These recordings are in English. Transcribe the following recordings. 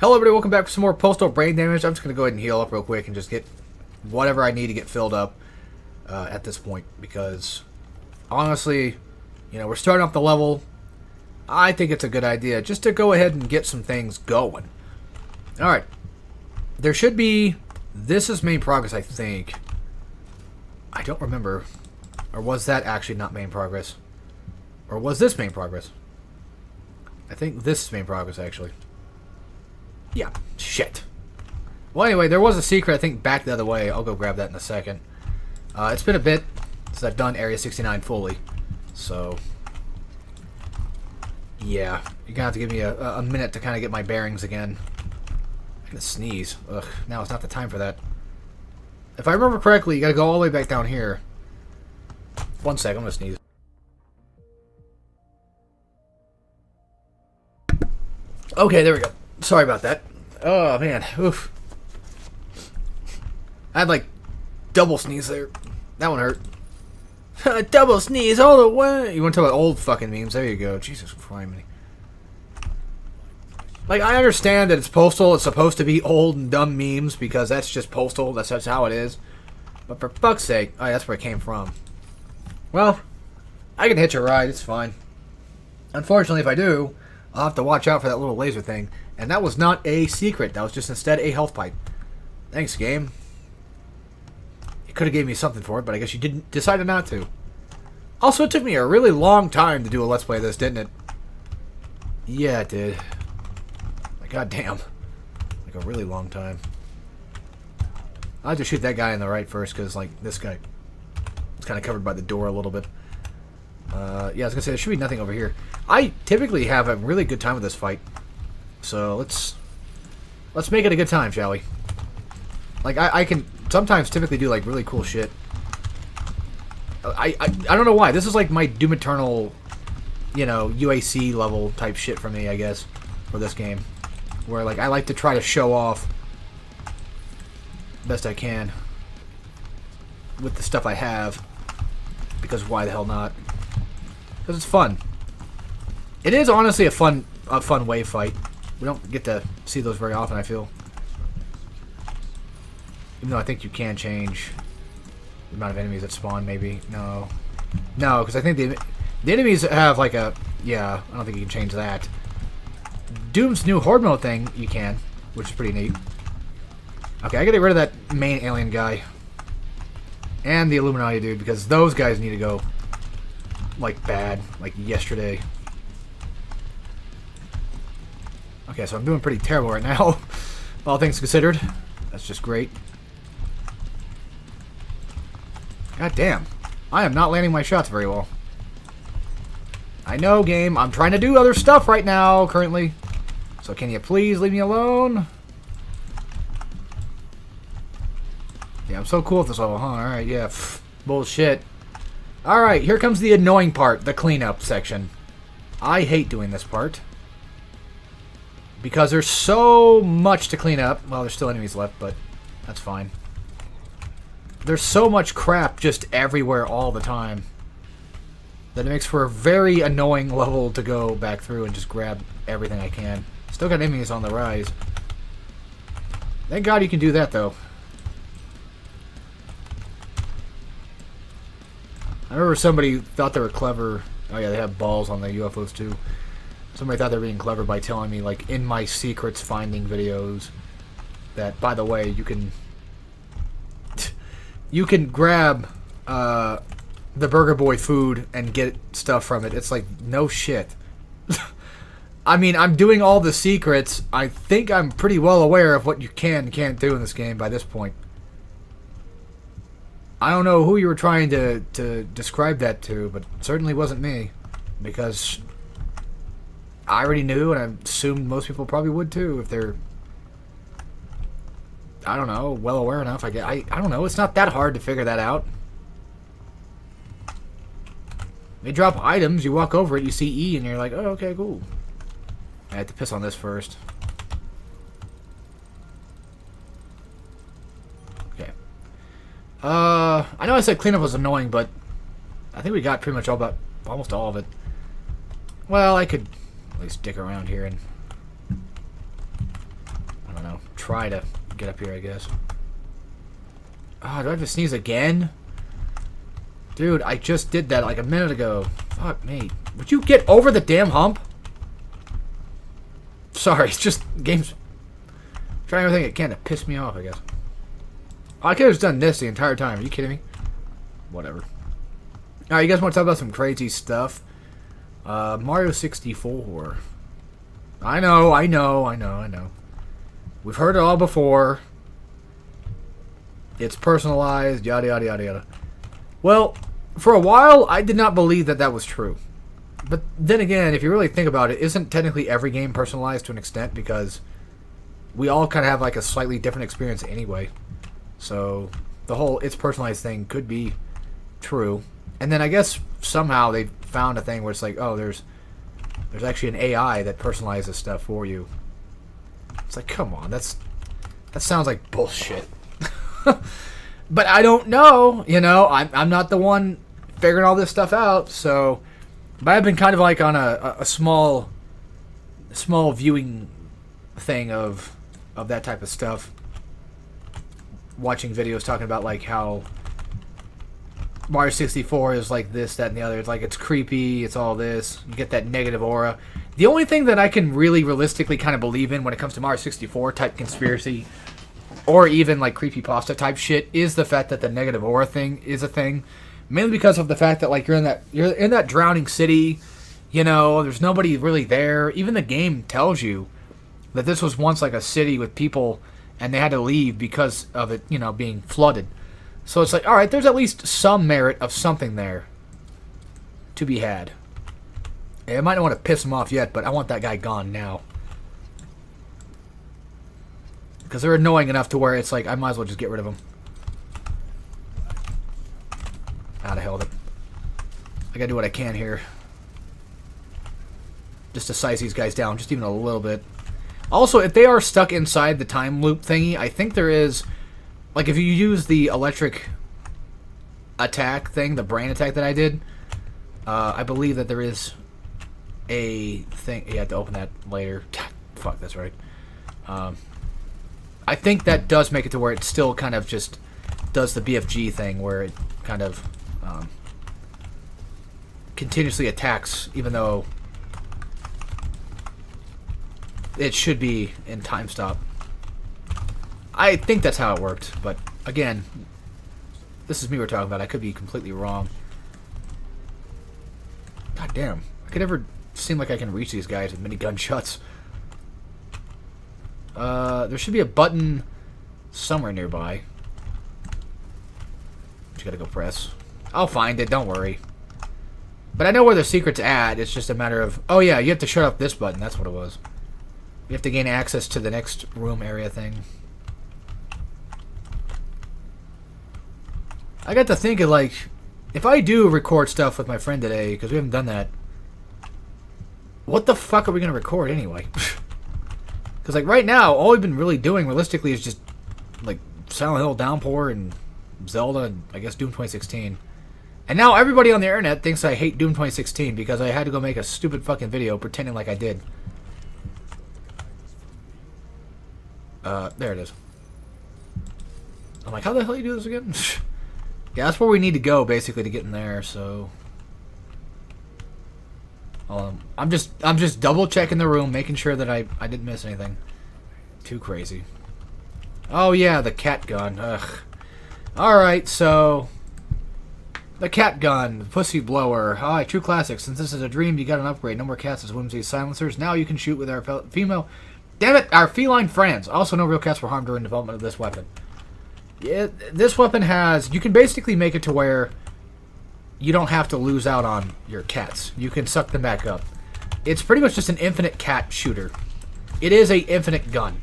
Hello everybody, welcome back for some more Postal brain damage. I'm just going to go ahead and heal up real quick and just get whatever I need to get filled up at this point. Because, honestly, you know, we're starting off the level. I think it's a good idea just to go ahead and get some things going. Alright. There should be... This is main progress, I think. I don't remember. Or was that actually not main progress? Or was this main progress? I think this is main progress, actually. Yeah, shit. Well, anyway, there was a secret, I think, back the other way. I'll go grab that in a second. It's been a bit since I've done Area 69 fully. So, yeah. You're going to have to give me a minute to kind of get my bearings again. I'm going to sneeze. Ugh, now it's not the time for that. If I remember correctly, you got to go all the way back down here. 1 second, I'm going to sneeze. Okay, there we go. Sorry about that. Oh, man. Oof. I had, like, double sneeze there. That one hurt. Double sneeze all the way. You want to talk about old fucking memes? There you go. Jesus Christ. Like, I understand that it's Postal. It's supposed to be old and dumb memes because that's just Postal. That's how it is. But for fuck's sake. Oh, that's where it came from. Well, I can hitch a ride. It's fine. Unfortunately, if I do, I'll have to watch out for that little laser thing. And that was not a secret. That was just instead a health pipe. Thanks, game. You could have gave me something for it, but I guess you decided not to. Also, it took me a really long time to do a Let's Play of this, didn't it? Yeah, it did. Like, goddamn. Like a really long time. I'll have to shoot that guy in the right first, because, like, this guy is kind of covered by the door a little bit. Yeah, I was going to say, there should be nothing over here. I typically have a really good time with this fight. So, let's make it a good time, shall we? Like, I can sometimes typically do, like, really cool shit. I don't know why. This is, like, my Doom Eternal, you know, UAC level type shit for me, I guess, for this game. Where, like, I like to try to show off best I can with the stuff I have. Because why the hell not? Because it's fun. It is honestly a fun wave fight. We don't get to see those very often, I feel. Even though I think you can change the amount of enemies that spawn, maybe. No. No, because I think the enemies have like a... Yeah, I don't think you can change that. Doom's new Horde mode thing, you can, which is pretty neat. Okay, I gotta get rid of that main alien guy. And the Illuminati dude, because those guys need to go, like, bad. Like, yesterday. Okay, so I'm doing pretty terrible right now. All things considered. That's just great. God damn. I am not landing my shots very well. I know, game. I'm trying to do other stuff right now, currently. So can you please leave me alone? Yeah, I'm so cool with this level, huh? Alright, yeah. Pfft, bullshit. Alright, here comes the annoying part. The cleanup section. I hate doing this part. Because there's so much to clean up. Well, there's still enemies left, but that's fine. There's so much crap just everywhere all the time that it makes for a very annoying level to go back through and just grab everything I can. Still got enemies on the rise. Thank God you can do that, though. I remember somebody thought they were clever. Oh yeah, they have balls on the UFOs, too. Somebody thought they were being clever by telling me, like, in my secrets finding videos, that, by the way, you can grab the Burger Boy food and get stuff from it. It's like, no shit. I mean, I'm doing all the secrets. I think I'm pretty well aware of what you can and can't do in this game by this point. I don't know who you were trying to describe that to, but it certainly wasn't me. Because I already knew, and I assumed most people probably would too, if they're, I don't know, well aware enough. I don't know, it's not that hard to figure that out. They drop items, you walk over it, you see E, and you're like, oh, okay, cool. I had to piss on this first. Okay. I know I said cleanup was annoying, but I think we got pretty much almost all of it. Well, I could at least stick around here and try to get up here, I guess. Oh, do I have to sneeze again? Dude, I just did that like a minute ago. Fuck me. Would you get over the damn hump? Sorry, it's just games. Trying everything it can to piss me off, I guess. I could have just done this the entire time. Are you kidding me? Whatever. Alright, you guys want to talk about some crazy stuff? Mario 64. I know. We've heard it all before. It's personalized, yada, yada, yada, yada. Well, for a while, I did not believe that that was true. But then again, if you really think about it, isn't technically every game personalized to an extent? Because we all kind of have like a slightly different experience anyway. So the whole it's personalized thing could be true. And then I guess somehow they found a thing where it's like, oh, there's actually an AI that personalizes stuff for you. It's like, come on, that sounds like bullshit. But I don't know, you know, I'm not the one figuring all this stuff out, so. But I've been kind of like on a small viewing thing of that type of stuff. Watching videos talking about like how Mario 64 is like this, that, and the other. It's like it's creepy, it's all this. You get that negative aura. The only thing that I can really realistically kind of believe in when it comes to Mario 64 type conspiracy, or even like creepypasta type shit, is the fact that the negative aura thing is a thing. Mainly because of the fact that like you're in that drowning city, you know, there's nobody really there. Even the game tells you that this was once like a city with people and they had to leave because of it, you know, being flooded. So it's like, all right, there's at least some merit of something there to be had. I might not want to piss him off yet, but I want that guy gone now. Because they're annoying enough to where it's like, I might as well just get rid of them. Out of hell with it. I gotta do what I can here. Just to size these guys down, just even a little bit. Also, if they are stuck inside the time loop thingy, I think there is... Like, if you use the electric attack thing, the brain attack that I did, I believe that there is a thing... You have to open that later. Fuck, that's right. I think that does make it to where it still kind of just does the BFG thing, where it kind of continuously attacks, even though it should be in time stop. I think that's how it worked, but again, this is me we're talking about. I could be completely wrong. God damn. I could never seem like I can reach these guys with many gunshots. There should be a button somewhere nearby. You gotta go press. I'll find it, don't worry. But I know where the secret's at. It's just a matter of... Oh yeah, you have to shut off this button. That's what it was. You have to gain access to the next room area thing. I got to thinking, like, if I do record stuff with my friend today, because we haven't done that, what the fuck are we going to record anyway? Because, like, right now, all we've been really doing, realistically, is just, like, Silent Hill Downpour and Zelda and, I guess, Doom 2016. And now everybody on the internet thinks I hate Doom 2016 because I had to go make a stupid fucking video pretending like I did. There it is. I'm like, how the hell do you do this again? Yeah, that's where we need to go, basically, to get in there, so... I'm just double checking the room, making sure that I didn't miss anything. Too crazy. Oh yeah, the cat gun. Ugh. Alright, so... The cat gun, the pussy blower. Alright, true classic. Since this is a dream, you got an upgrade. No more cats as whimsy silencers. Now you can shoot with our female... Damn it! Our feline friends. Also, no real cats were harmed during development of this weapon. Yeah, this weapon has... You can basically make it to where you don't have to lose out on your cats. You can suck them back up. It's pretty much just an infinite cat shooter. It is a infinite gun.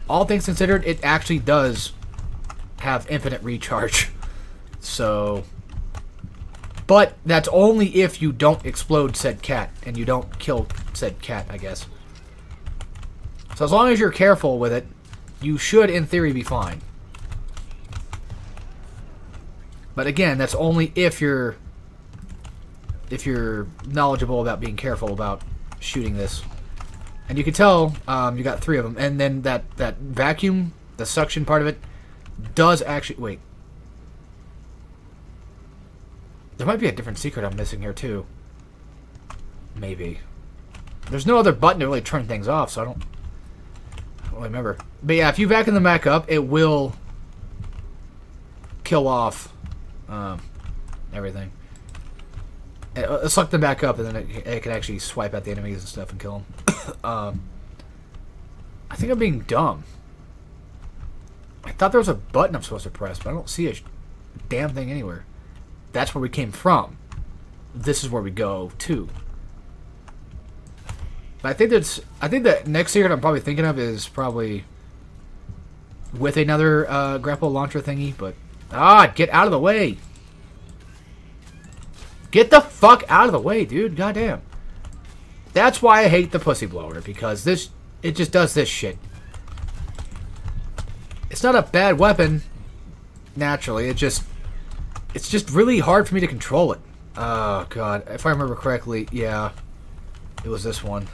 All things considered, it actually does have infinite recharge. So... But that's only if you don't explode said cat, and you don't kill said cat, I guess. So as long as you're careful with it, you should, in theory, be fine. But again, that's only if you're knowledgeable about being careful about shooting this. And you can tell you got 3 of them. And then that vacuum, the suction part of it, does actually... Wait. There might be a different secret I'm missing here, too. Maybe. There's no other button to really turn things off, so I don't really remember. But yeah, if you vacuum them back up, it will kill off everything. It'll suck them back up, and then it can actually swipe at the enemies and stuff and kill them. I think I'm being dumb. I thought there was a button I'm supposed to press, but I don't see a damn thing anywhere. That's where we came from. This is where we go to. But I think the next secret I'm probably thinking of is probably with another grapple launcher thingy. But get out of the way! Get the fuck out of the way, dude! Goddamn. That's why I hate the pussy blower, because it just does this shit. It's not a bad weapon, naturally. It's just really hard for me to control it. Oh god, if I remember correctly, yeah, it was this one.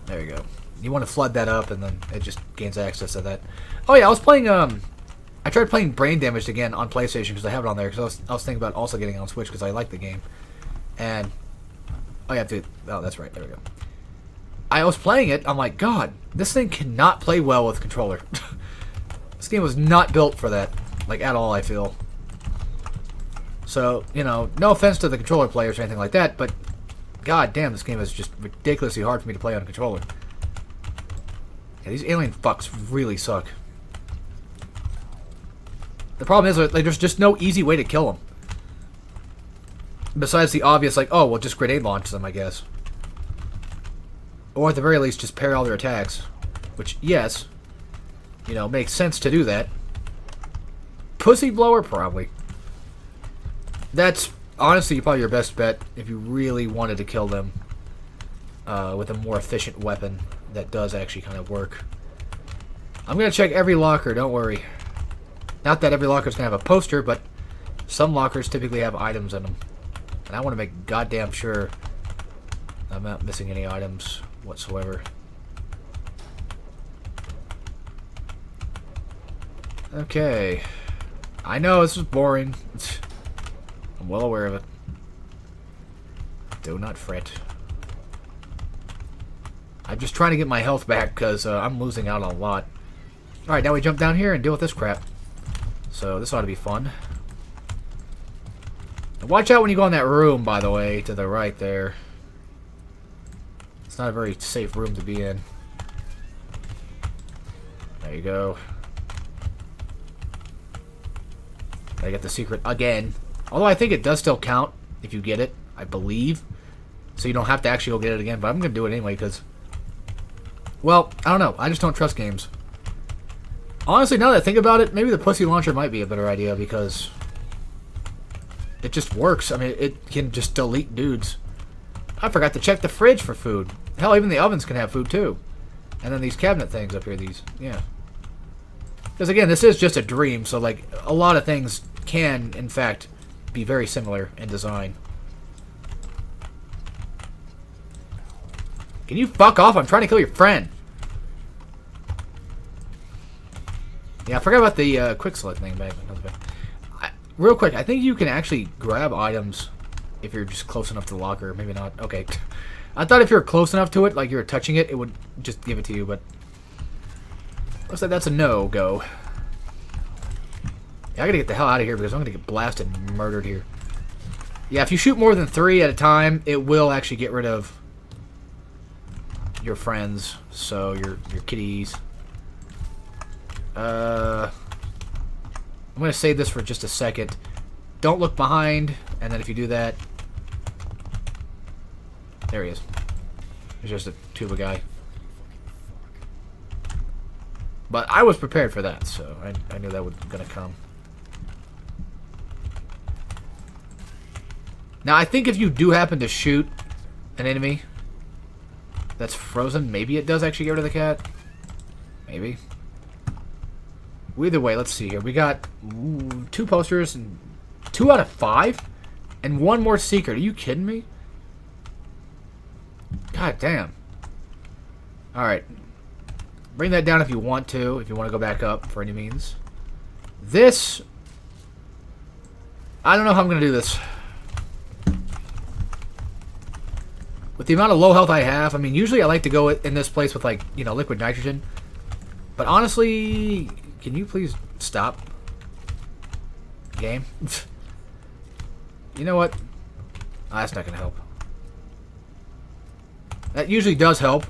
There you go. You want to flood that up, and then it just gains access to that. Oh yeah, I was playing. I tried playing Brain Damaged again on PlayStation because I have it on there. Because I was thinking about also getting it on Switch because I like the game. And oh yeah, dude. Oh, that's right. There we go. I was playing it. I'm like, God, this thing cannot play well with a controller. This game was not built for that, like at all. I feel. So no offense to the controller players or anything like that, but god damn, this game is just ridiculously hard for me to play on a controller. Yeah, these alien fucks really suck. The problem is, like, there's just no easy way to kill them. Besides the obvious, like, oh, well, just grenade launch them, I guess. Or at the very least, just parry all their attacks. Which, yes, makes sense to do that. Pussy blower, probably. That's honestly probably your best bet if you really wanted to kill them with a more efficient weapon that does actually kind of work. I'm going to check every locker, don't worry. Not that every locker is going to have a poster, but some lockers typically have items in them. And I want to make goddamn sure I'm not missing any items whatsoever. Okay. I know, this is boring. I'm well aware of it. Do not fret. I'm just trying to get my health back because I'm losing out on a lot. Alright, now we jump down here and deal with this crap. So this ought to be fun. And watch out when you go in that room, by the way, to the right there. It's not a very safe room to be in. There you go. I get the secret again. Although I think it does still count if you get it, I believe. So you don't have to actually go get it again, but I'm going to do it anyway because... Well, I don't know. I just don't trust games. Honestly, now that I think about it, maybe the pussy launcher might be a better idea because... It just works. I mean, it can just delete dudes. I forgot to check the fridge for food. Hell, even the ovens can have food too. And then these cabinet things up here, these, yeah. Because again, this is just a dream, so like, a lot of things can, in fact, be very similar in design. Can you fuck off? I'm trying to kill your friend. Yeah, I forgot about the quick select thing back. Real quick, I think you can actually grab items if you're just close enough to the locker. Maybe not. Okay. I thought if you were close enough to it, like you were touching it, it would just give it to you, but... Looks like that's a no-go. Yeah, I gotta get the hell out of here because I'm gonna get blasted and murdered here. Yeah, if you shoot more than 3 at a time, it will actually get rid of your friends, so your kitties. I'm gonna save this for just a second. Don't look behind, and then if you do that... There he is. There's just a tuba guy. But I was prepared for that, so I knew that was gonna come. Now, I think if you do happen to shoot an enemy that's frozen, maybe it does actually get rid of the cat. Maybe. Either way, let's see here. We got 2 posters, and 2 out of 5? And 1 more secret. Are you kidding me? God damn. Alright. Bring that down if you want to go back up for any means. This... I don't know how I'm going to do this. With the amount of low health I have, I mean, usually I like to go in this place with, like, you know, liquid nitrogen. But honestly, can you please stop? Game? You know what? That's not going to help. That usually does help.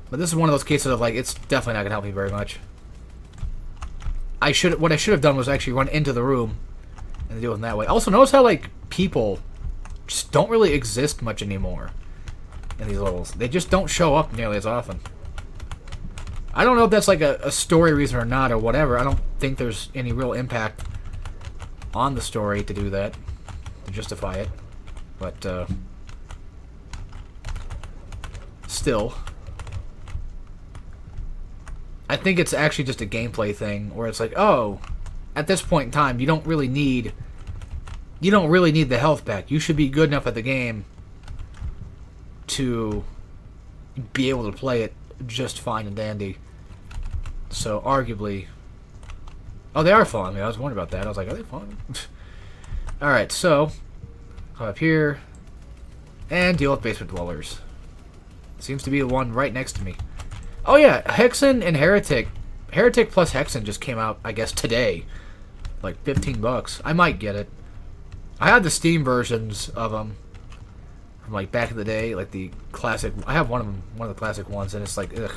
But this is one of those cases of, like, it's definitely not going to help me very much. What I should have done was actually run into the room and deal with it that way. Also, notice how, like, people just don't really exist much anymore in these levels. They just don't show up nearly as often. I don't know if that's, like, a story reason or not or whatever. I don't think there's any real impact on the story to do that, to justify it. But, still, I think it's actually just a gameplay thing where it's like, oh, at this point in time, you don't really need the health back. You should be good enough at the game to be able to play it just fine and dandy. So, arguably... Oh, they are fun. I mean, I was wondering about that. I was like, are they fun? Alright, so... Come up here. And deal with basement dwellers. Seems to be the one right next to me. Oh, yeah. Hexen and Heretic. Heretic plus Hexen just came out, I guess, today. Like, $15. I might get it. I had the Steam versions of them from, like, back in the day. Like, the classic... I have one of them. One of the classic ones. And it's like, ugh.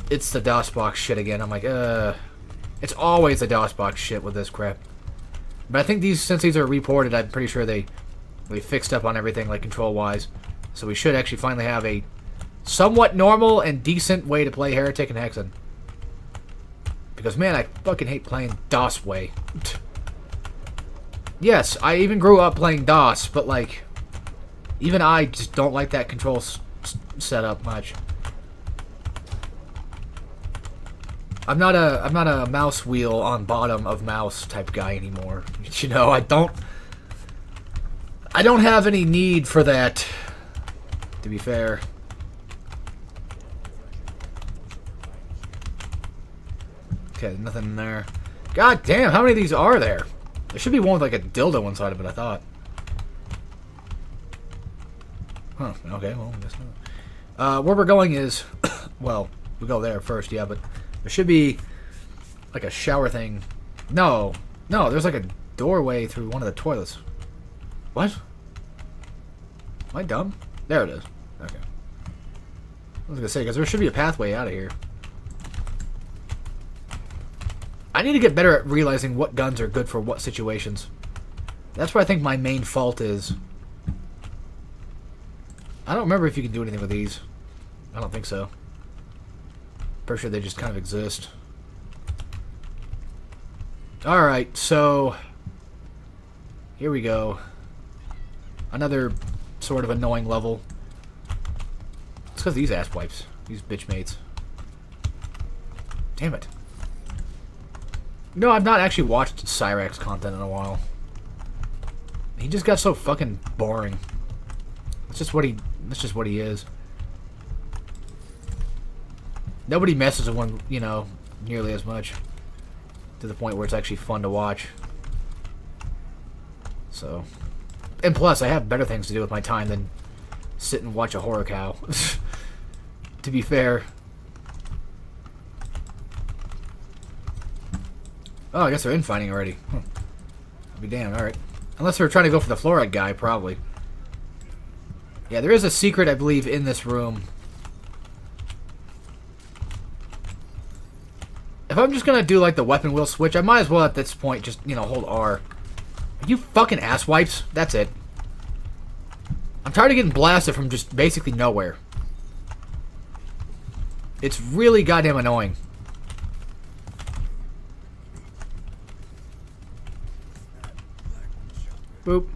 It's the DOSBox shit again. I'm like, it's always the DOSBox shit with this crap. But I think since these are reported, I'm pretty sure they fixed up on everything, like, control-wise. So we should actually finally have a somewhat normal and decent way to play Heretic and Hexen. Because, man, I fucking hate playing DOS way. Yes, I even grew up playing DOS, but, like, even I just don't like that control setup much. I'm not a mouse wheel on bottom of mouse type guy anymore. You know, I don't have any need for that, to be fair. Okay, nothing in there. God damn, how many of these are there? There should be one with, like, a dildo inside of it, I thought. Huh, okay, well, I guess not. Where we're going is... well, we go there first, yeah, but... There should be, like, a shower thing. No, there's, like, a doorway through one of the toilets. What? Am I dumb? There it is. Okay. I was gonna say, because there should be a pathway out of here. I need to get better at realizing what guns are good for what situations. That's where I think my main fault is. I don't remember if you can do anything with these. I don't think so. Pretty sure they just kind of exist. Alright, so... Here we go. Another sort of annoying level. It's because these ass wipes. These bitch mates. Damn it. You know, I've not actually watched Cyrax content in a while. He just got so fucking boring. That's just what he is. Nobody messes with one, you know, nearly as much. To the point where it's actually fun to watch. So. And plus, I have better things to do with my time than sit and watch a horror cow. To be fair. Oh, I guess they're infighting already. Huh. I'll be damned, alright. Unless they're trying to go for the fluoride guy, probably. Yeah, there is a secret, I believe, in this room. If I'm just gonna do, like, the weapon wheel switch, I might as well at this point just, you know, hold R. Are you fucking asswipes? That's it. I'm tired of getting blasted from just basically nowhere. It's really goddamn annoying. Boop.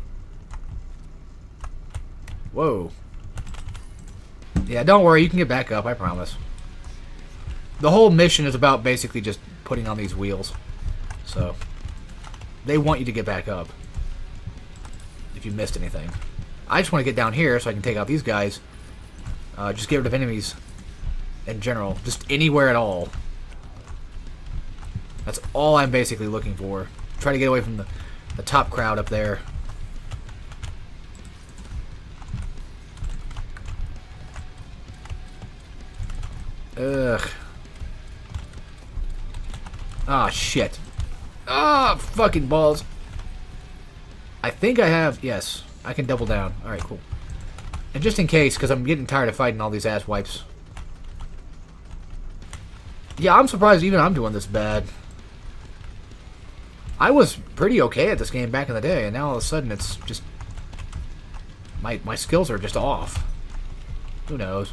Whoa. Yeah, don't worry, you can get back up, I promise. The whole mission is about basically just putting on these wheels. So, they want you to get back up. If you missed anything. I just want to get down here so I can take out these guys Just get rid of enemies in general. Just anywhere at all. That's all I'm basically looking for. Try to get away from the top crowd up there. Ugh. Ah, shit. Ah, fucking balls. I think I have... Yes, I can double down. Alright, cool. And just in case, because I'm getting tired of fighting all these ass wipes. Yeah, I'm surprised even I'm doing this bad. I was pretty okay at this game back in the day, and now all of a sudden it's just... My skills are just off. Who knows?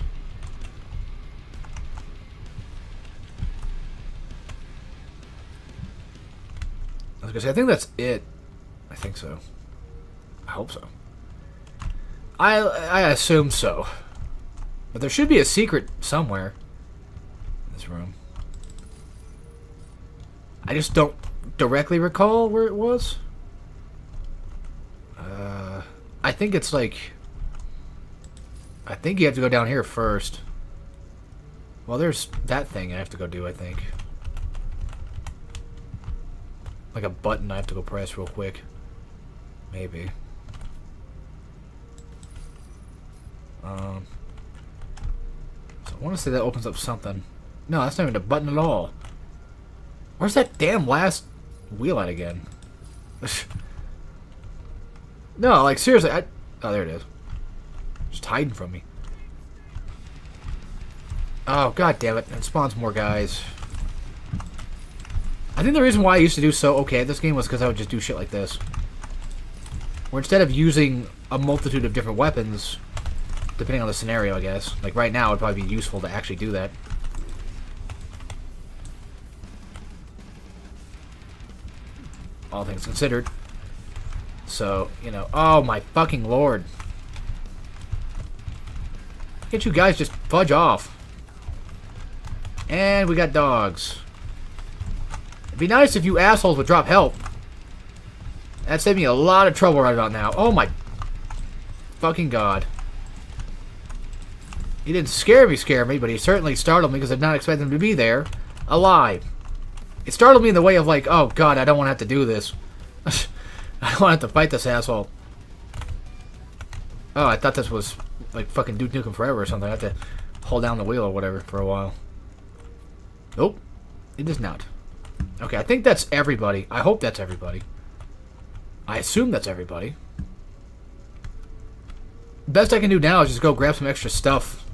I was gonna say, I think that's it. I think so. I hope so. I assume so. But there should be a secret somewhere in this room. I just don't directly recall where it was. I think it's like... I think you have to go down here first. Well, there's that thing I have to go do, I think. Like a button I have to go press real quick. Maybe. So I want to say that opens up something. No, that's not even a button at all. Where's that damn last wheel at again? No, like seriously, oh, there it is. Just hiding from me. Oh, god damn it. It spawns more guys. I think the reason why I used to do so okay at this game was because I would just do shit like this. Where instead of using a multitude of different weapons, depending on the scenario, I guess. Like right now, it would probably be useful to actually do that. All things considered. So, you know, oh my fucking lord. Can't you guys just fudge off? And we got dogs. It'd be nice if you assholes would drop help. That'd save me a lot of trouble right about now. Oh my fucking god. He didn't scare me, but he certainly startled me because I did not expect him to be there, alive. It startled me in the way of like, oh god, I don't want to have to do this. I don't want to have to fight this asshole. Oh, I thought this was like fucking Duke Nukem Forever or something. I have to hold down the wheel or whatever for a while. Nope, it is not. Okay, I think that's everybody. I hope that's everybody. I assume that's everybody. Best I can do now is just go grab some extra stuff.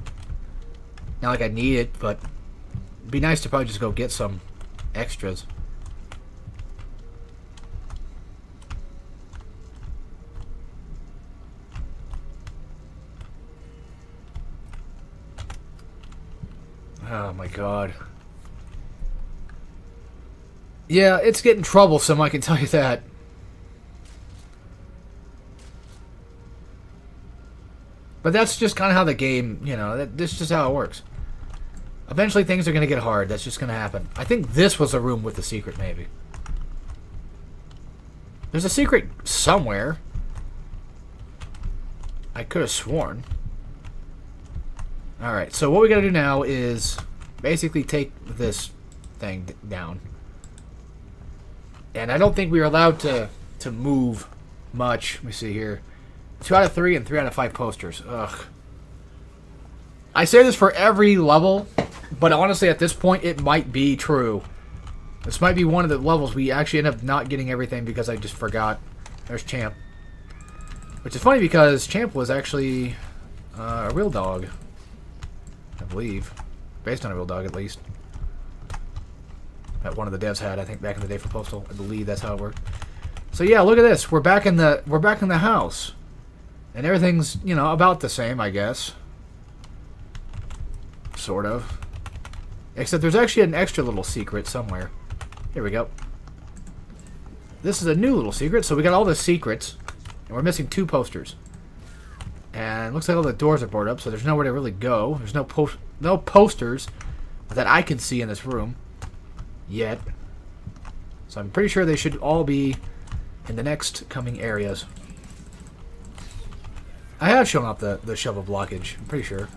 Not like I need it, but it'd be nice to probably just go get some extras. Oh my god. Yeah, it's getting troublesome, I can tell you that. But that's just kind of how the game, you know, this is just how it works. Eventually things are going to get hard. That's just going to happen. I think this was the room with the secret, maybe. There's a secret somewhere. I could have sworn. Alright, so what we got to do now is basically take this thing down. And I don't think we are allowed to move much. Let me see here. 2 out of 3 and 3 out of 5 posters. Ugh. I say this for every level, but honestly at this point it might be true. This might be one of the levels we actually end up not getting everything because I just forgot. There's Champ. Which is funny because Champ was actually a real dog. I believe. Based on a real dog at least. That one of the devs had, I think, back in the day for Postal. I believe that's how it worked. So yeah, look at this. We're back in the house. And everything's, you know, about the same, I guess. Sort of. Except there's actually an extra little secret somewhere. Here we go. This is a new little secret, so we got all the secrets. And we're missing 2 posters. And it looks like all the doors are boarded up, so there's nowhere to really go. There's no posters that I can see in this room. Yet. So I'm pretty sure they should all be in the next coming areas. I have shown off the shovel blockage, I'm pretty sure.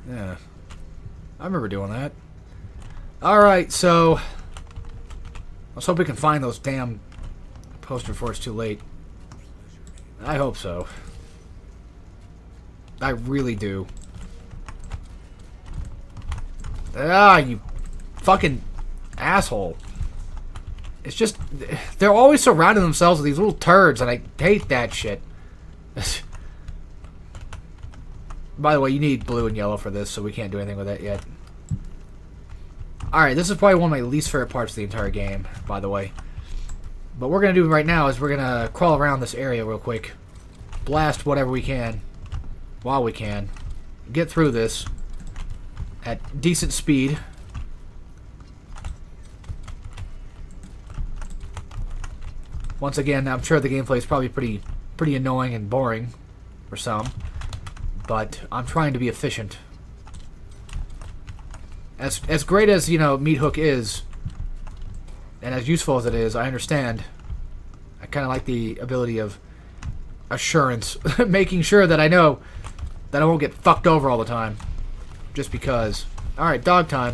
Yeah. I remember doing that. Alright, so... let's hope we can find those damn posters before it's too late. I hope so. I really do. Ah, you fucking asshole. It's just... they're always surrounding themselves with these little turds, and I hate that shit. By the way, you need blue and yellow for this, so we can't do anything with that yet. Alright, this is probably one of my least favorite parts of the entire game, by the way. But what we're going to do right now is we're going to crawl around this area real quick. Blast whatever we can, while we can. Get through this at decent speed. Once again, I'm sure the gameplay is probably pretty annoying and boring for some. But I'm trying to be efficient. As great as, you know, Meat Hook is, and as useful as it is, I understand. I kind of like the ability of assurance. Making sure that I know that I won't get fucked over all the time. Just because. Alright, dog time.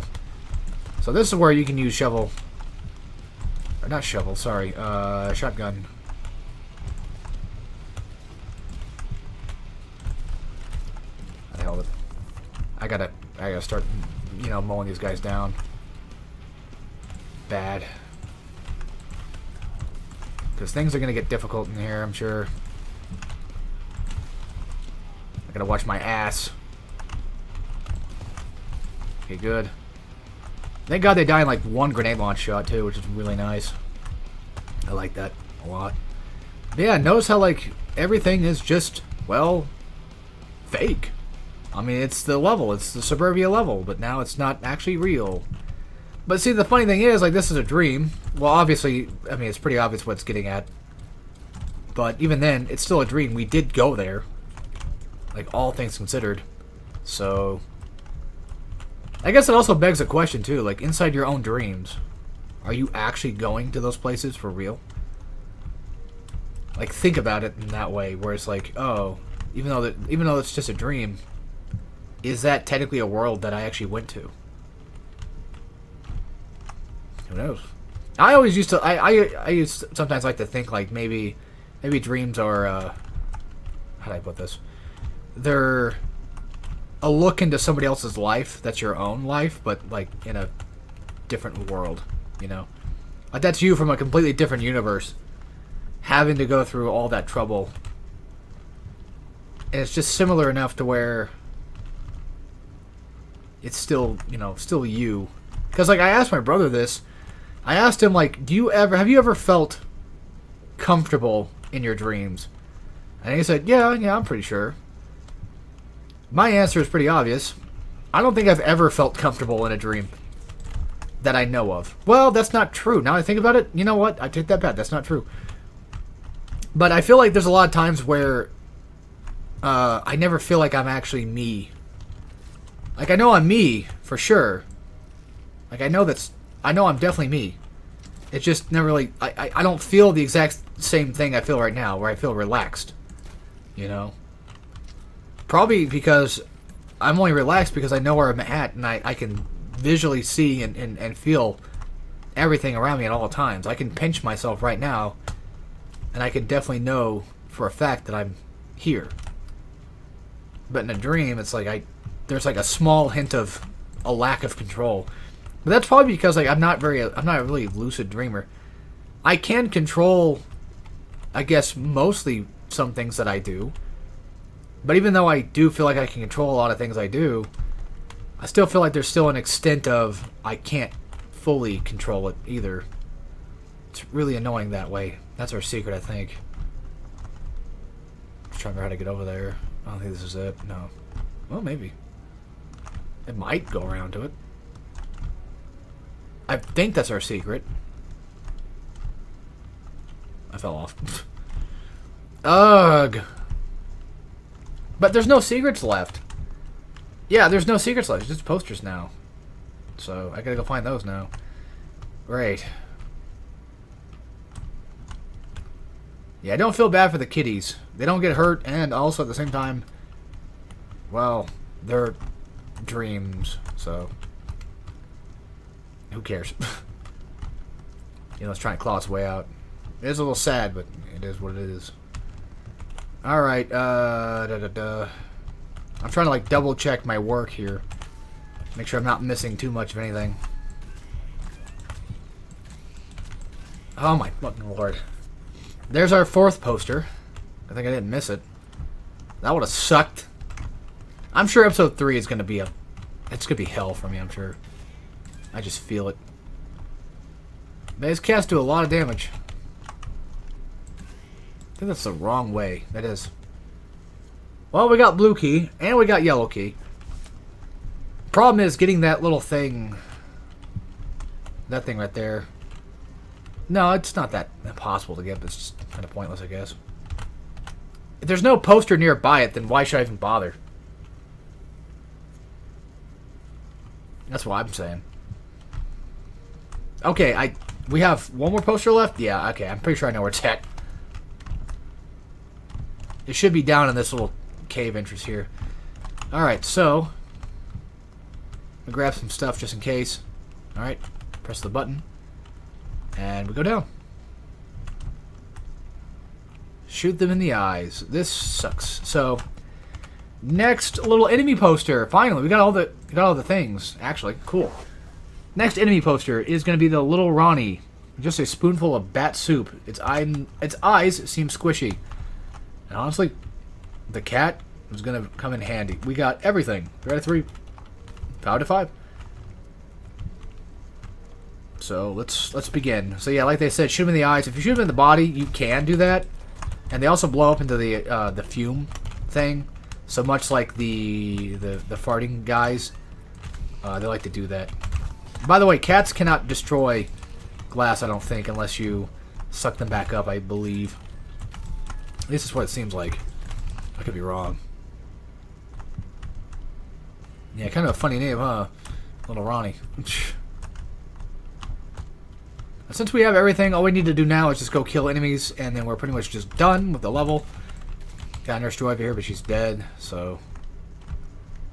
So this is where you can use shovel. Or not shovel, sorry. Shotgun. The hell with it. I gotta start, you know, mowing these guys down. Bad. Because things are gonna get difficult in here, I'm sure. I gotta watch my ass. Okay, good. Thank God they die in like one grenade launch shot too, which is really nice. I like that a lot. But yeah, notice how like everything is just, well, fake. I mean, it's the level, it's the suburbia level, but now it's not actually real. But see, the funny thing is, like, this is a dream. Well, obviously, I mean, it's pretty obvious what it's getting at. But even then, it's still a dream. We did go there. Like, all things considered. So, I guess it also begs a question, too. Like, inside your own dreams, are you actually going to those places for real? Like, think about it in that way, where it's like, oh, even though it's just a dream, is that technically a world that I actually went to? Who knows? I always used to. I used to sometimes like to think like maybe dreams are. How do I put this? They're a look into somebody else's life that's your own life, but like in a different world. You know, like that's you from a completely different universe, having to go through all that trouble, and it's just similar enough to where it's still, you know, still you. Because like I asked my brother this. I asked him, like, have you ever felt comfortable in your dreams? And he said, yeah, I'm pretty sure. My answer is pretty obvious. I don't think I've ever felt comfortable in a dream that I know of. Well, that's not true. Now I think about it, you know what? I take that back. That's not true. But I feel like there's a lot of times where I never feel like I'm actually me. Like, I know I'm me, for sure. Like, I know I'm definitely me. It's just never really... I don't feel the exact same thing I feel right now, where I feel relaxed. You know? Probably because I'm only relaxed because I know where I'm at, and I can visually see and feel everything around me at all times. I can pinch myself right now, and I can definitely know for a fact that I'm here. But in a dream, it's like there's like a small hint of a lack of control. But that's probably because like I'm not a really lucid dreamer. I can control, I guess, mostly some things that I do. But even though I do feel like I can control a lot of things I do, I still feel like there's still an extent of I can't fully control it either. It's really annoying that way. That's our secret, I think. Just trying to remember how to get over there. I don't think this is it. No. Well, maybe. It might go around to it. I think that's our secret. I fell off. Ugh. But there's no secrets left. Yeah, there's no secrets left. It's just posters now. So, I gotta go find those now. Great. Yeah, I don't feel bad for the kitties. They don't get hurt, and also at the same time, well, they're dreams, so who cares? You know, it's trying to claw its way out. It is a little sad, but it is what it is. Alright, I'm trying to, like, double check my work here. Make sure I'm not missing too much of anything. Oh my fucking lord. There's our 4th poster. I think I didn't miss it. That would have sucked. I'm sure episode 3 is going to be it's going to be hell for me, I'm sure. I just feel it. These cats do a lot of damage. I think that's the wrong way. That is. Well, we got blue key, and we got yellow key. Problem is getting that little thing. That thing right there. No, it's not that impossible to get, but it's just kind of pointless, I guess. If there's no poster nearby it, then why should I even bother? That's what I'm saying. Okay, we have one more poster left? Yeah, okay, I'm pretty sure I know where it's at. It should be down in this little cave entrance here. Alright, so I'll grab some stuff just in case. Alright, press the button. And we go down. Shoot them in the eyes. This sucks. So, next little enemy poster. Finally, we got all the things. Actually, cool. Next enemy poster is going to be the little Ronnie. Just a spoonful of bat soup. Its eyes seem squishy. And honestly, the cat is going to come in handy. We got everything. 3 out of 3. 5 out of 5. So let's begin. So yeah, like they said, shoot them in the eyes. If you shoot them in the body, you can do that. And they also blow up into the fume thing. So much like the farting guys, they like to do that. By the way, cats cannot destroy glass, I don't think, unless you suck them back up, I believe. At least that's what it seems like. I could be wrong. Yeah, kind of a funny name, huh? Little Ronnie. Since we have everything, all we need to do now is just go kill enemies, and then we're pretty much just done with the level. Got a nurse joy over here, but she's dead, so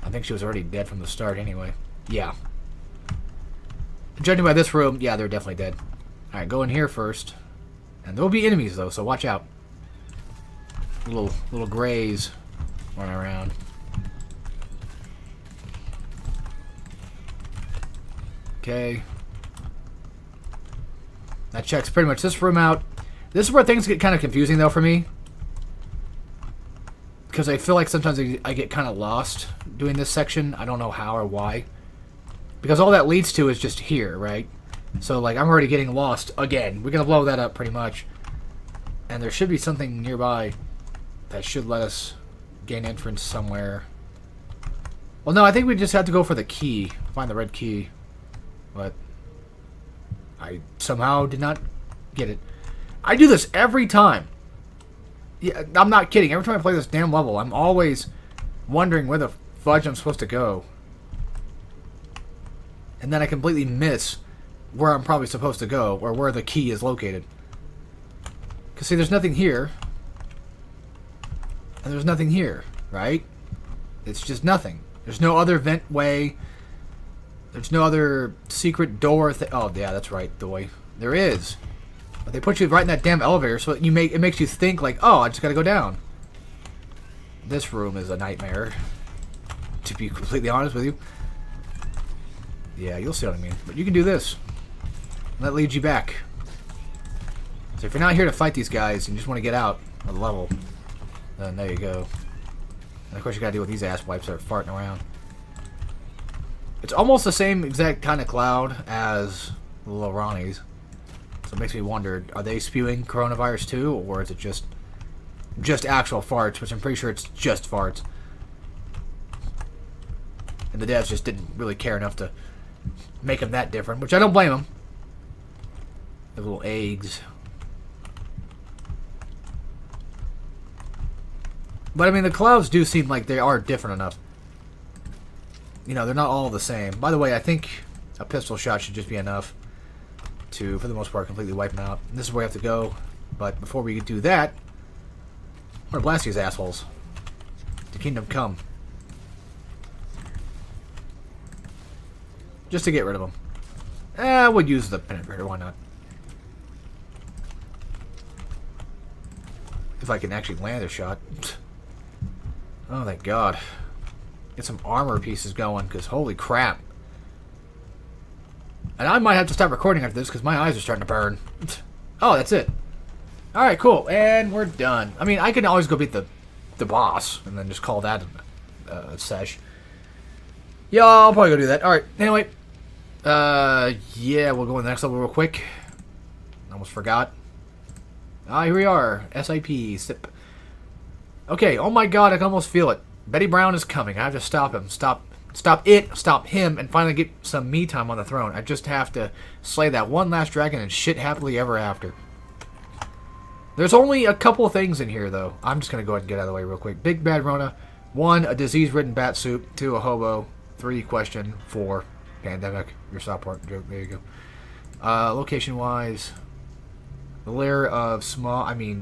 I think she was already dead from the start anyway. Yeah. Judging by this room, yeah, they're definitely dead. Alright, go in here first. And there will be enemies, though, so watch out. Little grays running around. Okay. That checks pretty much this room out. This is where things get kind of confusing, though, for me. Because I feel like sometimes I get kind of lost doing this section. I don't know how or why. Because all that leads to is just here, right? So, like, I'm already getting lost again. We're going to blow that up pretty much. And there should be something nearby that should let us gain entrance somewhere. Well, no, I think we just have to go for the key. Find the red key. But I somehow did not get it. I do this every time. Yeah, I'm not kidding. Every time I play this damn level, I'm always wondering where the fudge I'm supposed to go. And then I completely miss where I'm probably supposed to go, or where the key is located. Because, see, there's nothing here. And there's nothing here, right? It's just nothing. There's no other vent way. There's no other secret door. Oh, yeah, that's right, the way. There is. But they put you right in that damn elevator, so it makes you think, like, oh, I just gotta go down. This room is a nightmare, to be completely honest with you. Yeah, you'll see what I mean. But you can do this. And that leads you back. So if you're not here to fight these guys and you just want to get out of the level, then there you go. And of course you gotta deal with these ass wipes that are farting around. It's almost the same exact kind of cloud as the little Ronnies. So it makes me wonder, are they spewing coronavirus too, or is it just actual farts, which I'm pretty sure it's just farts. And the devs just didn't really care enough to make them that different, which I don't blame them. The little eggs. But I mean, the clouds do seem like they are different enough. You know, they're not all the same. By the way, I think a pistol shot should just be enough to, for the most part, completely wipe them out. And this is where we have to go. But before we do that, I'm gonna blast these assholes. To Kingdom Come. Just to get rid of them. I would use the penetrator, why not? If I can actually land a shot. Oh, thank God. Get some armor pieces going, because holy crap. And I might have to stop recording after this, because my eyes are starting to burn. Oh, that's it. Alright, cool. And we're done. I mean, I can always go beat the boss, and then just call that a sesh. Yeah, I'll probably go do that. Alright, anyway. Yeah, we'll go on the next level real quick. Almost forgot. Here we are. SIP. SIP. Okay, oh my God, I can almost feel it. Betty Brown is coming. I have to stop him. Stop him, and finally get some me time on the throne. I just have to slay that one last dragon and shit happily ever after. There's only a couple of things in here, though. I'm just going to go ahead and get out of the way real quick. Big Bad Rona. 1, a disease-ridden bat soup. 2, a hobo. 3, question. 4, pandemic. Your Southport joke. There you go. Location-wise, the lair of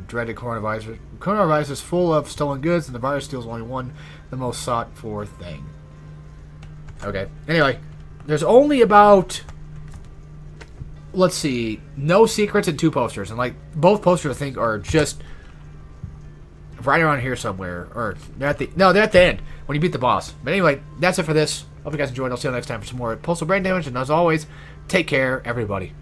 dreaded coronavirus. Coronavirus is full of stolen goods, and the virus steals only one, the most sought-for thing. Okay. Anyway, there's only about, let's see, no secrets and 2 posters. And, like, both posters, I think, are just right around here somewhere. Or, they're at the end, when you beat the boss. But anyway, that's it for this. Hope you guys enjoyed. I'll see you next time for some more Postal Brain Damage. And as always, take care, everybody.